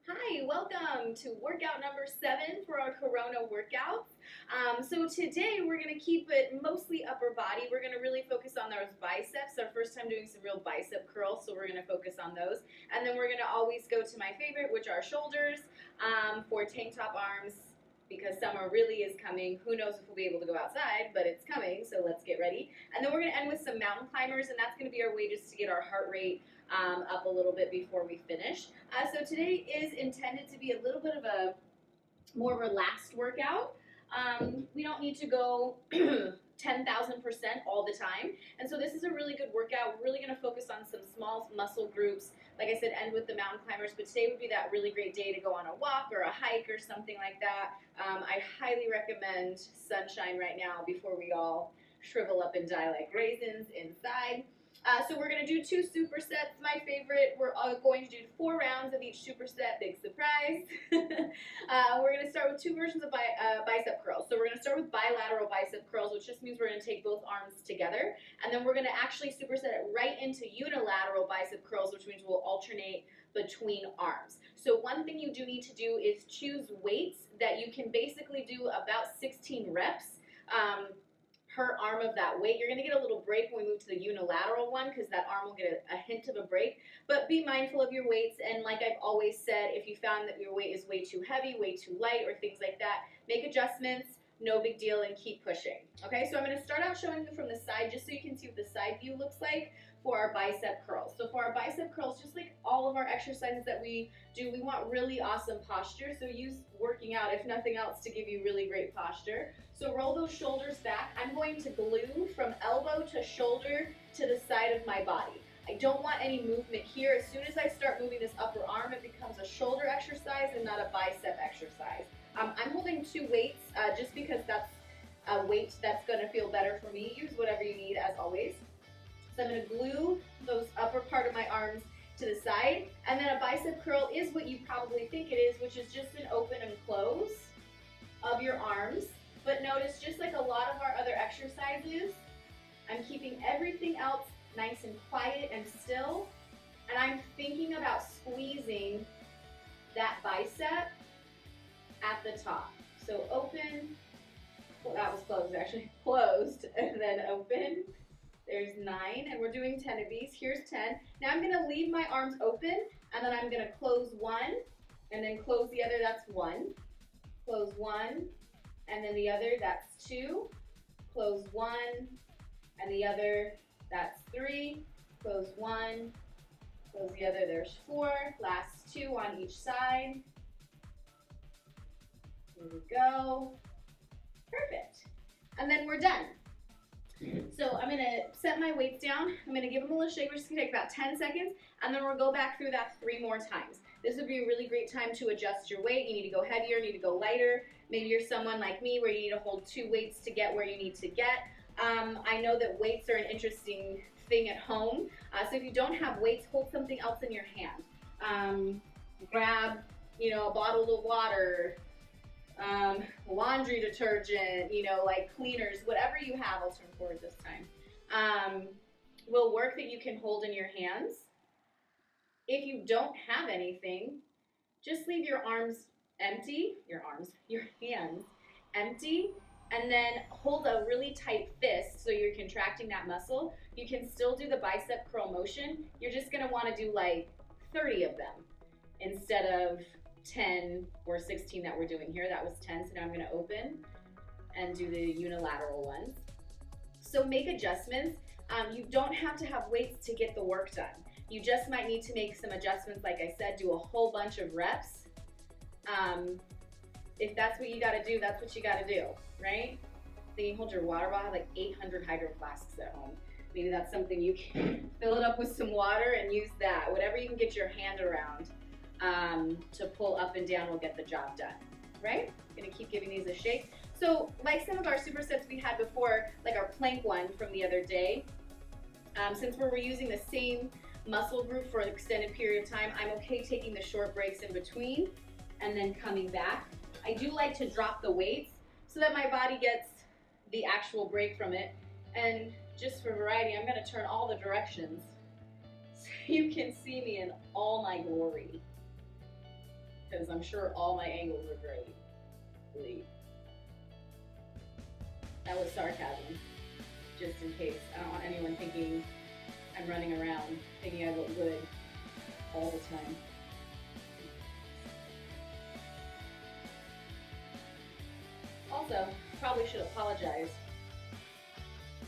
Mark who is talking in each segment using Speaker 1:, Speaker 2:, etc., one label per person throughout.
Speaker 1: Hi, welcome to workout number 7 for our Corona workouts. So today we're going to keep it mostly upper body. We're going to really focus on those biceps. Our first time doing some real bicep curls, so we're going to focus on those. And then we're going to always go to my favorite, which are shoulders for tank top arms, because summer really is coming. Who knows if we'll be able to go outside, but it's coming, so let's get ready. And then we're going to end with some mountain climbers, and that's going to be our way just to get our heart rate up a little bit before we finish. So today is intended to be a little bit of a more relaxed workout. We don't need to go 10,000% all the time. And so this is a really good workout. We're really going to focus on some small muscle groups. Like I said, end with the mountain climbers, but today would be that really great day to go on a walk or a hike or something like that. I highly recommend sunshine right now before we all shrivel up and die like raisins inside. So we're going to do 2 supersets. My favorite, we're going to do 4 rounds of each superset. Big surprise. We're going to start with 2 versions of bicep curls. So we're going to start with bilateral bicep curls, which just means we're going to take both arms together. And then we're going to actually superset it right into unilateral bicep curls, which means we'll alternate between arms. So one thing you do need to do is choose weights that you can basically do about 16 reps. Per arm of that weight. You're going to get a little break when we move to the unilateral one because that arm will get a hint of a break. But be mindful of your weights, and like I've always said, if you found that your weight is way too heavy, way too light, or things like that, make adjustments, no big deal, and keep pushing. Okay, so I'm going to start out showing you from the side just so you can see what the side view looks like for our bicep curls. So for our bicep curls, just like all of our exercises that we do, we want really awesome posture. So use working out, if nothing else, to give you really great posture. So roll those shoulders back. I'm going to glue from elbow to shoulder to the side of my body. I don't want any movement here. As soon as I start moving this upper arm, it becomes a shoulder exercise and not a bicep exercise. I'm holding 2 weights just because that's a weight that's going to feel better for me. Use whatever you need, as always. So I'm going to glue those upper part of my arms to the side. And then a bicep curl is what you probably think it is, which is just an open and close of your arms. But notice, just like a lot of our other exercises, I'm keeping everything else nice and quiet and still. And I'm thinking about squeezing that bicep at the top. So open, well, that was closed actually, closed, and then open. There's 9, and we're doing 10 of these. Here's 10. Now I'm gonna leave my arms open, and then I'm gonna close 1, and then close the other, that's 1. Close 1, and then the other, that's 2. Close 1, and the other, that's 3. Close 1, close the other, there's 4. Last 2 on each side. Here we go. Perfect. And then we're done. So I'm going to set my weights down. I'm going to give them a little shake. We're just going to take about 10 seconds, and then we'll go back through that 3 more times. This would be a really great time to adjust your weight. You need to go heavier, you need to go lighter. Maybe you're someone like me where you need to hold 2 weights to get where you need to get. I know that weights are an interesting thing at home. So if you don't have weights, hold something else in your hand. Grab, a bottle of water, laundry detergent, like cleaners, whatever you have. I'll turn forward this time. Will work that you can hold in your hands. If you don't have anything, just leave your hands empty, and then hold a really tight fist so you're contracting that muscle. You can still do the bicep curl motion. You're just gonna wanna do like 30 of them instead of 10 or 16 that we're doing here. That was 10, so now I'm gonna open and do the unilateral ones. So make adjustments. You don't have to have weights to get the work done. You just might need to make some adjustments. Like I said, do a whole bunch of reps. If that's what you gotta do, that's what you gotta do, right? Then you hold your water bottle, like 800 hydro flasks at home. Maybe that's something you can fill it up with some water and use that. Whatever you can get your hand around to pull up and down will get the job done, right? Gonna keep giving these a shake. So like some of our supersets we had before, like our plank one from the other day, since we're reusing the same muscle group for an extended period of time, I'm okay taking the short breaks in between and then coming back. I do like to drop the weights so that my body gets the actual break from it. And just for variety, I'm gonna turn all the directions so you can see me in all my glory. because I'm sure all my angles are great. That was sarcasm, just in case. I don't want anyone thinking I'm running around thinking I look good all the time. Also, probably should apologize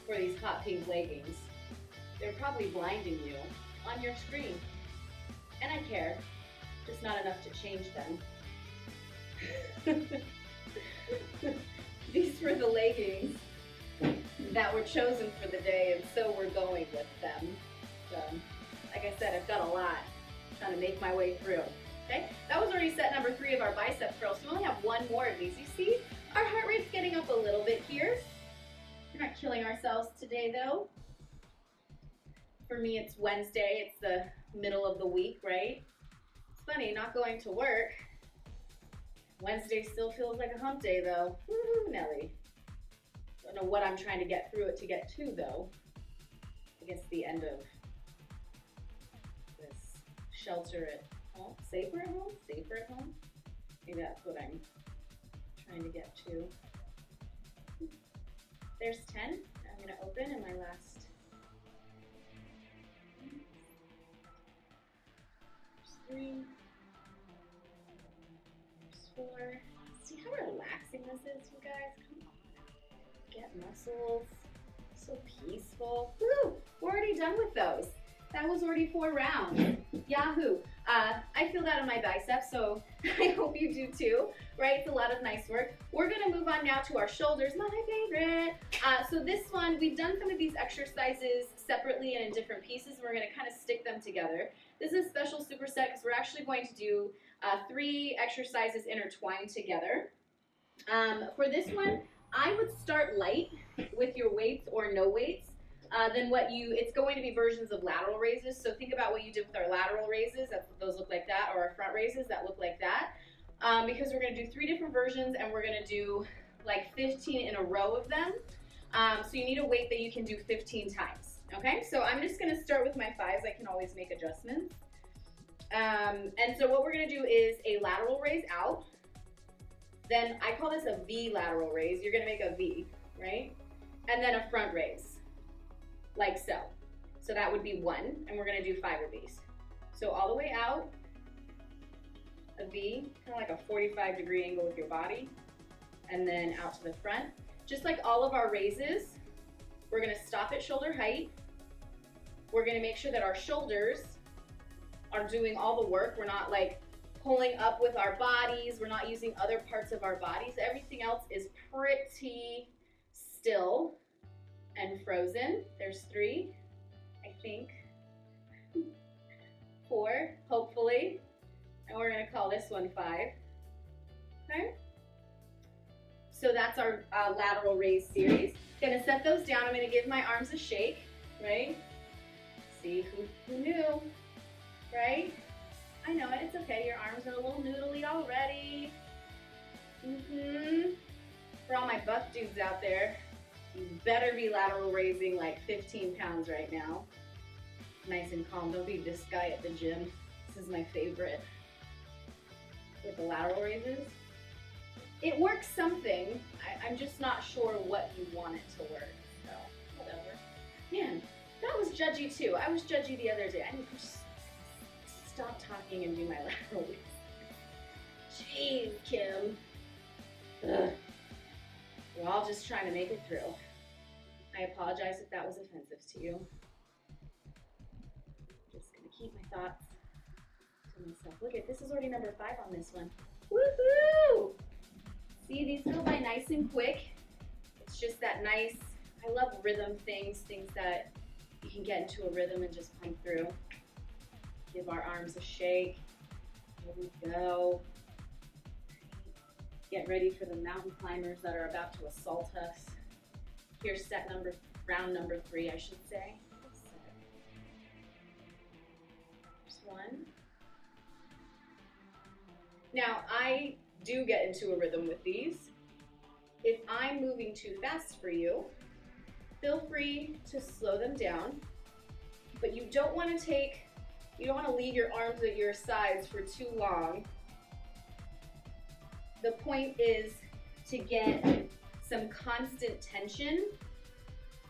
Speaker 1: for these hot pink leggings. They're probably blinding you on your screen. And I care, just not enough to change them. These were the leggings that were chosen for the day, and so we're going with them. So, like I said, I've got a lot. I'm trying to make my way through. Okay, that was already set number 3 of our bicep curls. So we only have one more of these. You see, our heart rate's getting up a little bit here. We're not killing ourselves today, though. For me, it's Wednesday. It's the middle of the week, right? It's funny, not going to work. Wednesday still feels like a hump day, though. Woo-hoo, Nelly. Don't know what I'm trying to get through it to get to, though. I guess the end of this shelter at home. Safer at home? Safer at home? Maybe that's what I'm trying to get to. There's 10. I'm going to open in my last. There's 3. There's 4. See how relaxing this is, you guys? Come on. Get muscles. So peaceful. Woo! We're already done with those. That was already 4 rounds. Yahoo! I feel that on my biceps, so I hope you do too, right? It's a lot of nice work. We're gonna move on now to our shoulders, my favorite. So this one, we've done some of these exercises separately and in different pieces. We're gonna kind of stick them together. This is a special superset because we're actually going to do 3 exercises intertwined together. For this one, I would start light with your weights or no weights. Then it's going to be versions of lateral raises. So think about what you did with our lateral raises. Those look like that, or our front raises that look like that. Because we're going to do 3 different versions, and we're going to do like 15 in a row of them. So you need a weight that you can do 15 times. Okay, so I'm just going to start with my 5s. I can always make adjustments. And so what we're going to do is a lateral raise out. Then I call this a V lateral raise. You're going to make a V, right? And then a front raise, like so. So that would be 1, and we're going to do 5 of these. So all the way out, a V, kind of like a 45-degree angle with your body, and then out to the front. Just like all of our raises, we're going to stop at shoulder height. We're going to make sure that our shoulders are doing all the work. We're not like pulling up with our bodies. We're not using other parts of our bodies. Everything else is pretty still and frozen. There's 3, I think. 4, hopefully. And we're gonna call this one 5. Okay? So that's our lateral raise series. Gonna set those down. I'm gonna give my arms a shake, right? See, who knew, right? I know it, it's okay. Your arms are a little noodly already. For all my buff dudes out there, you better be lateral raising like 15 pounds right now. Nice and calm. Don't be this guy at the gym. This is my favorite. With the lateral raises. It works something. I'm just not sure what you want it to work. So, whatever. Man, that was judgy too. I was judgy the other day. I need to just stop talking and do my lateral raises. Jeez, Kim. Ugh. We're all just trying to make it through. I apologize if that was offensive to you. I'm just gonna keep my thoughts to myself. Look at this is already number 5 on this one. Woohoo! See, these go by nice and quick. It's just that nice, I love rhythm things that you can get into a rhythm and just pump through. Give our arms a shake. Here we go. Get ready for the mountain climbers that are about to assault us. Here's round number 3, I should say. There's 1. Now, I do get into a rhythm with these. If I'm moving too fast for you, feel free to slow them down, but you don't want to leave your arms at your sides for too long The point is to get some constant tension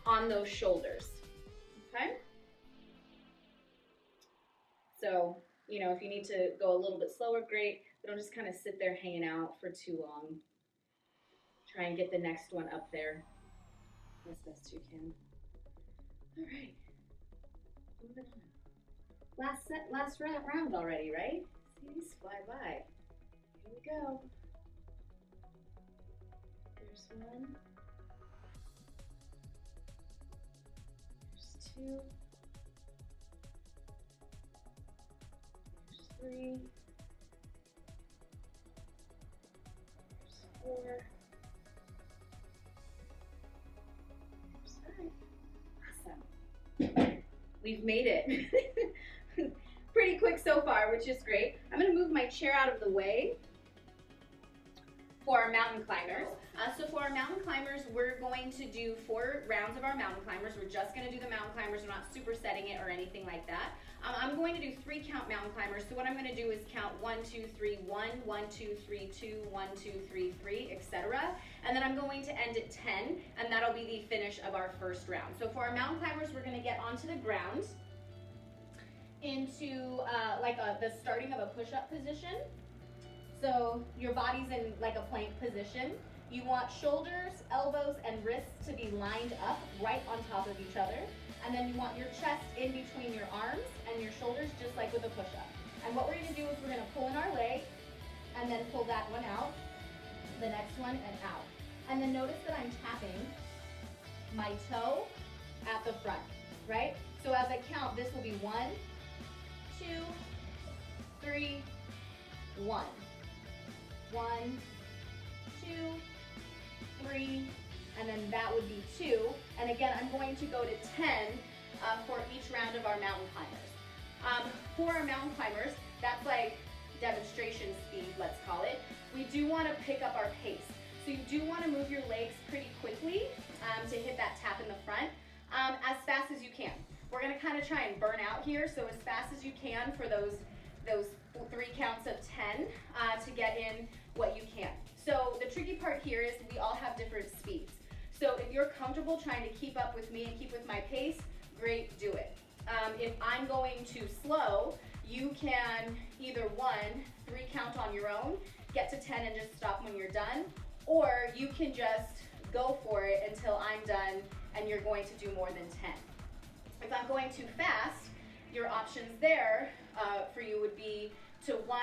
Speaker 1: on those shoulders, okay? So, you know, if you need to go a little bit slower, great, but don't just kind of sit there hanging out for too long. Try and get the next one up there as best you can. All right, moving on. Last round already, right? See these fly by. Here we go. There's one. There's two. There's three. There's four. There's five. Awesome. We've made it. Pretty quick so far, which is great. I'm going to move my chair out of the way for our mountain climbers. So for our mountain climbers, we're going to do 4 rounds of our mountain climbers. We're just going to do the mountain climbers. We're not supersetting it or anything like that. I'm going to do 3 count mountain climbers. So what I'm going to do is count 1, 2, 3, 1, 1, 2, 3, 2, 1, 2, 3, 3, etc. And then I'm going to end at 10, and that'll be the finish of our first round. So for our mountain climbers, we're going to get onto the ground into the starting of a push-up position. So your body's in like a plank position. You want shoulders, elbows, and wrists to be lined up right on top of each other. And then you want your chest in between your arms and your shoulders, just like with a push-up. And what we're gonna do is we're gonna pull in our leg and then pull that one out, the next one and out. And then notice that I'm tapping my toe at the front, right? So as I count, this will be 1, 2, 3, 1. 1, 2, 3, and then that would be 2. And again, I'm going to go to 10 for each round of our mountain climbers. For our mountain climbers, that's like demonstration speed, let's call it. We do want to pick up our pace. So you do want to move your legs pretty quickly to hit that tap in the front as fast as you can. We're going to kind of try and burn out here, so as fast as you can for those 3 counts of 10 to get in what you can. So the tricky part here is we all have different speeds. So if you're comfortable trying to keep up with me and keep with my pace, great, do it. If I'm going too slow, you can either 3 count on your own, get to 10 and just stop when you're done, or you can just go for it until I'm done and you're going to do more than 10. If I'm going too fast, your options there for you would be to 1,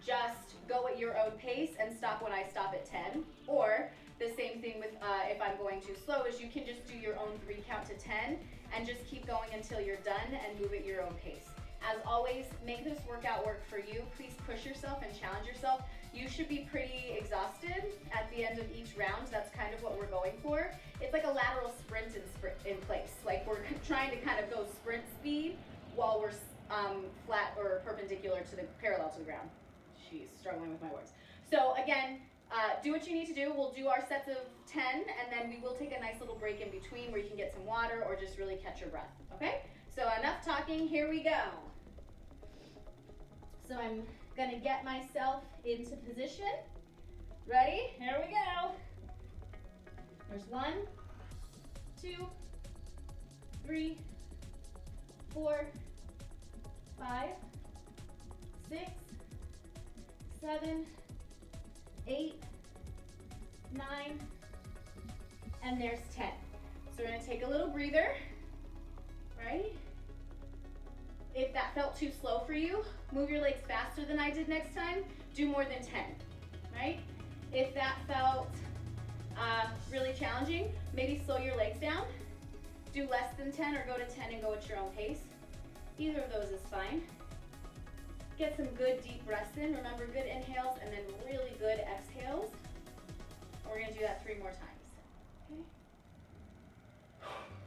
Speaker 1: just go at your own pace and stop when I stop at 10, or the same thing with if I'm going too slow is you can just do your own 3 count to 10 and just keep going until you're done and move at your own pace. As always, make this workout work for you. Please push yourself and challenge yourself. You should be pretty exhausted at the end of each round. That's kind of what we're going for. It's like a lateral sprint in place. Like we're trying to kind of go sprint speed while we're flat or perpendicular to the parallel to the ground. She's struggling with my words. So again, do what you need to do. We'll do our sets of 10, and then we will take a nice little break in between where you can get some water or just really catch your breath, okay? So enough talking, here we go. So I'm gonna get myself into position. Ready? Here we go. There's 1, 2, 3, 4, 5, 6, 7, 8, 9, and there's 10. So we're gonna take a little breather, right? If that felt too slow for you, move your legs faster than I did next time, do more than 10, right? If that felt really challenging, maybe slow your legs down, do less than 10 or go to 10 and go at your own pace. Either of those is fine. Get some good deep breaths in. Remember, good inhales and then really good exhales. We're gonna do that 3 more times, okay?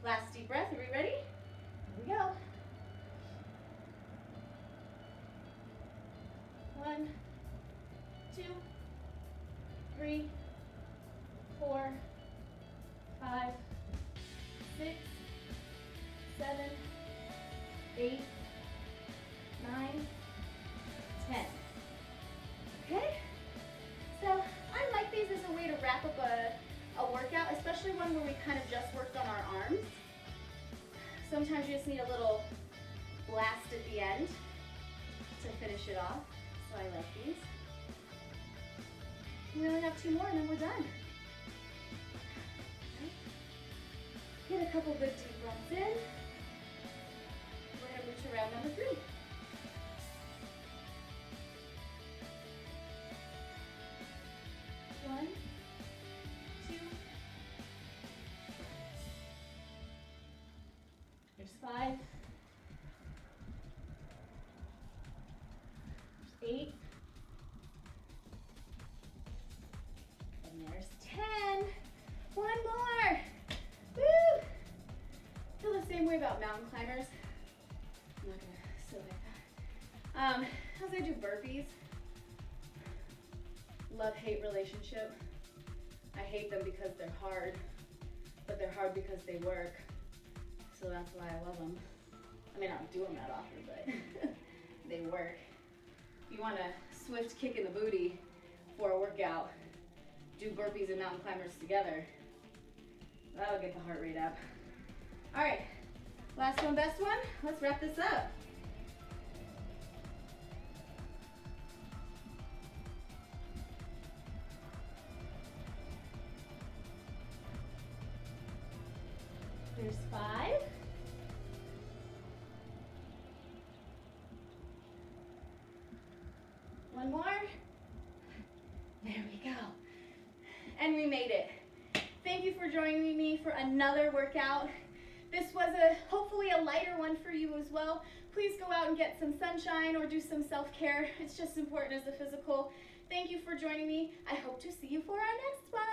Speaker 1: Last deep breath, are we ready? Here we go. 1, 2, 3, 4, 5, 6, 7, 8, 9, 10. Okay? So Sometimes you just need a little blast at the end to finish it off. So I like these. We only have 2 more and then we're done. Get a couple good deep breaths in. We're gonna move to round number 3. One, 2. There's 5. There's 8. And there's 10. 1 more. Woo! Feel the same way about mountain climbers. I'm not gonna sit like that. As I do burpees, love-hate relationship. I hate them because they're hard, but they're hard because they work. So that's why I love them. I mean, I don't do them that often, but they work. If you want a swift kick in the booty for a workout, do burpees and mountain climbers together. That'll get the heart rate up. All right, last one, best one. Let's wrap this up. There's 5. One more. There we go. And we made it. Thank you for joining me for another workout. This was hopefully a lighter one for you as well. Please go out and get some sunshine or do some self-care. It's just important as a physical. Thank you for joining me. I hope to see you for our next one.